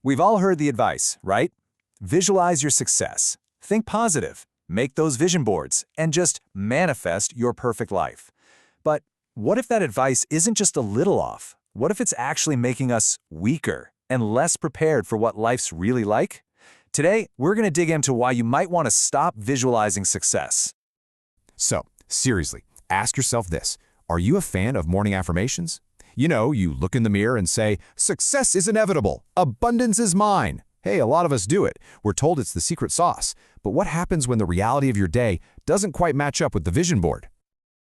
We've all heard the advice, right? Visualize your success. Think positive. Make those vision boards and just manifest your perfect life. But what if that advice isn't just a little off? What if it's actually making us weaker and less prepared for what life's really like? Today, we're going to dig into why you might want to stop visualizing success. So, seriously, ask yourself this. Are you a fan of morning affirmations? You know, you look in the mirror and say, "Success is inevitable. Abundance is mine." Hey, a lot of us do it. We're told it's the secret sauce. But what happens when the reality of your day doesn't quite match up with the vision board?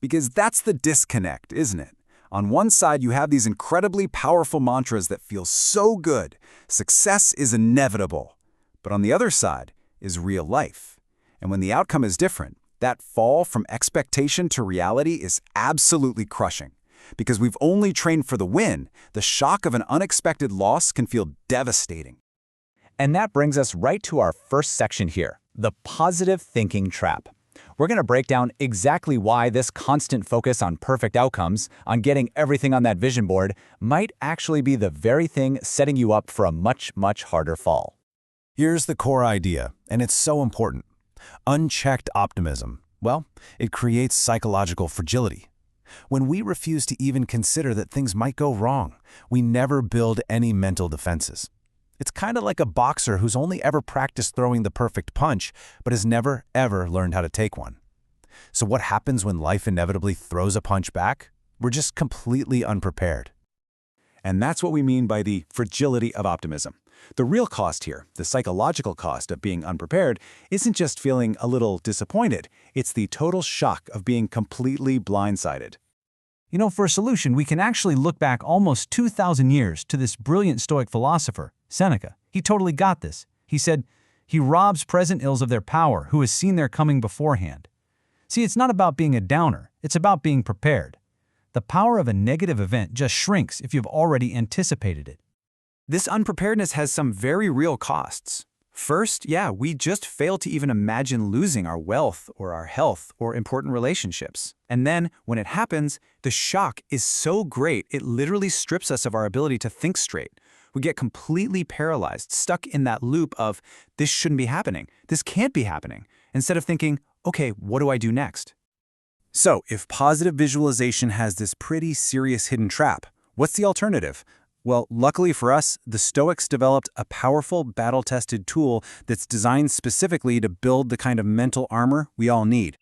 Because that's the disconnect, isn't it? On one side, you have these incredibly powerful mantras that feel so good. Success is inevitable. But on the other side is real life. And when the outcome is different, that fall from expectation to reality is absolutely crushing. Because we've only trained for the win, the shock of an unexpected loss can feel devastating. And that brings us right to our first section here, the positive thinking trap. We're going to break down exactly why this constant focus on perfect outcomes, on getting everything on that vision board, might actually be the very thing setting you up for a much, much harder fall. Here's the core idea, and it's so important. Unchecked optimism. Well, it creates psychological fragility. When we refuse to even consider that things might go wrong, we never build any mental defenses. It's kind of like a boxer who's only ever practiced throwing the perfect punch, but has never, ever learned how to take one. So what happens when life inevitably throws a punch back? We're just completely unprepared. And that's what we mean by the fragility of optimism. The real cost here, the psychological cost of being unprepared, isn't just feeling a little disappointed. It's the total shock of being completely blindsided. You know, for a solution, we can actually look back almost 2,000 years to this brilliant Stoic philosopher, Seneca. He totally got this. He said, "He robs present ills of their power who has seen their coming beforehand." See, it's not about being a downer. It's about being prepared. The power of a negative event just shrinks if you've already anticipated it. This unpreparedness has some very real costs. First, we just fail to even imagine losing our wealth or our health or important relationships. And then, when it happens, the shock is so great it literally strips us of our ability to think straight. We get completely paralyzed, stuck in that loop of, this shouldn't be happening, this can't be happening, instead of thinking, okay, what do I do next? So, if positive visualization has this pretty serious hidden trap, what's the alternative? Well, luckily for us, the Stoics developed a powerful, battle-tested tool that's designed specifically to build the kind of mental armor we all need.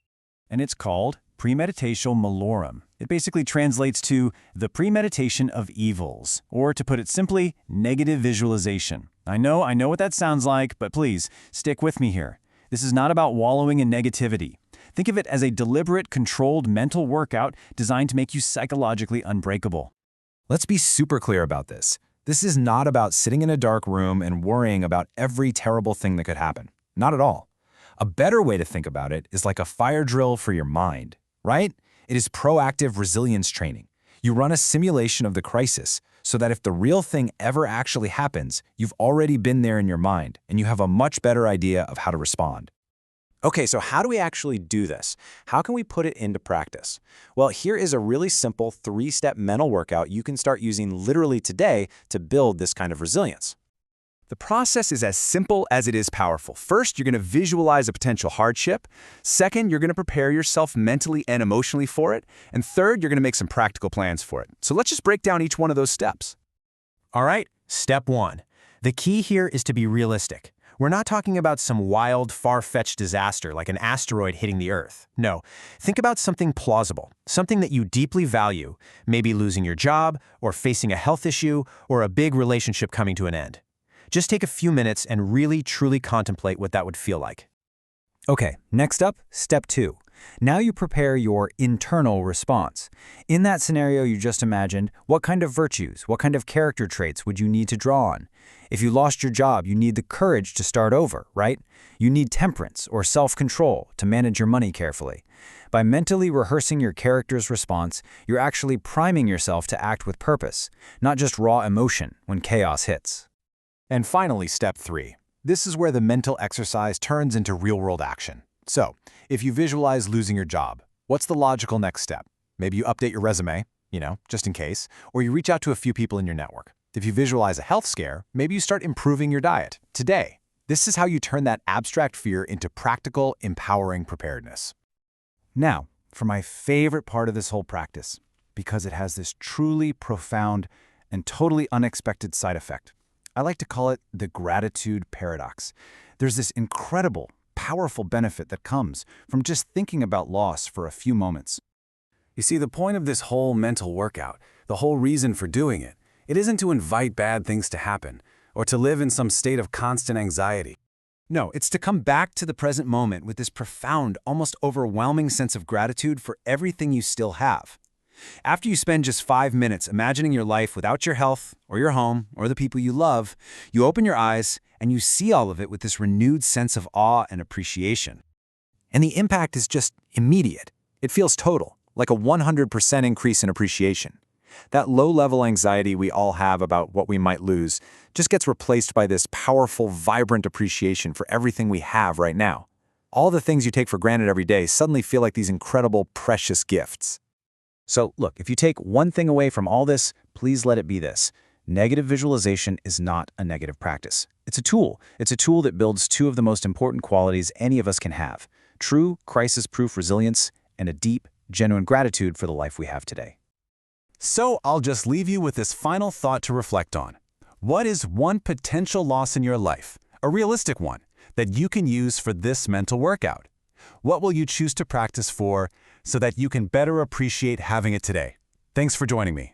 And it's called premeditatio malorum. It basically translates to the premeditation of evils, or to put it simply, negative visualization. I know what that sounds like, but please, stick with me here. This is not about wallowing in negativity. Think of it as a deliberate, controlled mental workout designed to make you psychologically unbreakable. Let's be super clear about this. This is not about sitting in a dark room and worrying about every terrible thing that could happen. Not at all. A better way to think about it is like a fire drill for your mind, right? It is proactive resilience training. You run a simulation of the crisis so that if the real thing ever actually happens, you've already been there in your mind and you have a much better idea of how to respond. Okay, so how do we actually do this? How can we put it into practice? Well, here is a really simple 3-step mental workout you can start using literally today to build this kind of resilience. The process is as simple as it is powerful. First, you're going to visualize a potential hardship. Second, you're going to prepare yourself mentally and emotionally for it. And third, you're going to make some practical plans for it. So let's just break down each one of those steps. All right, step 1. The key here is to be realistic. We're not talking about some wild, far-fetched disaster like an asteroid hitting the Earth. No, think about something plausible, something that you deeply value, maybe losing your job, or facing a health issue, or a big relationship coming to an end. Just take a few minutes and really, truly contemplate what that would feel like. Okay, next up, step 2. Now you prepare your internal response. In that scenario you just imagined, what kind of virtues, what kind of character traits would you need to draw on? If you lost your job, you need the courage to start over, right? You need temperance or self-control to manage your money carefully. By mentally rehearsing your character's response, you're actually priming yourself to act with purpose, not just raw emotion when chaos hits. And finally, step 3. This is where the mental exercise turns into real-world action. So, if you visualize losing your job, what's the logical next step? Maybe you update your resume, just in case, or you reach out to a few people in your network. If you visualize a health scare, maybe you start improving your diet today. This is how you turn that abstract fear into practical, empowering preparedness. Now, for my favorite part of this whole practice, because it has this truly profound and totally unexpected side effect. I like to call it the gratitude paradox. There's this incredible, powerful benefit that comes from just thinking about loss for a few moments. You see, the point of this whole mental workout, the whole reason for doing it, it isn't to invite bad things to happen or to live in some state of constant anxiety. No, it's to come back to the present moment with this profound, almost overwhelming sense of gratitude for everything you still have. After you spend just 5 minutes imagining your life without your health, or your home, or the people you love, you open your eyes and you see all of it with this renewed sense of awe and appreciation. And the impact is just immediate. It feels total, like a 100% increase in appreciation. That low-level anxiety we all have about what we might lose just gets replaced by this powerful, vibrant appreciation for everything we have right now. All the things you take for granted every day suddenly feel like these incredible, precious gifts. So, look, if you take one thing away from all this, please let it be this. Negative visualization is not a negative practice. It's a tool. It's a tool that builds two of the most important qualities any of us can have: true, crisis-proof resilience and a deep, genuine gratitude for the life we have today. So I'll just leave you with this final thought to reflect on. What is one potential loss in your life, a realistic one, that you can use for this mental workout? What will you choose to practice for so that you can better appreciate having it today? Thanks for joining me.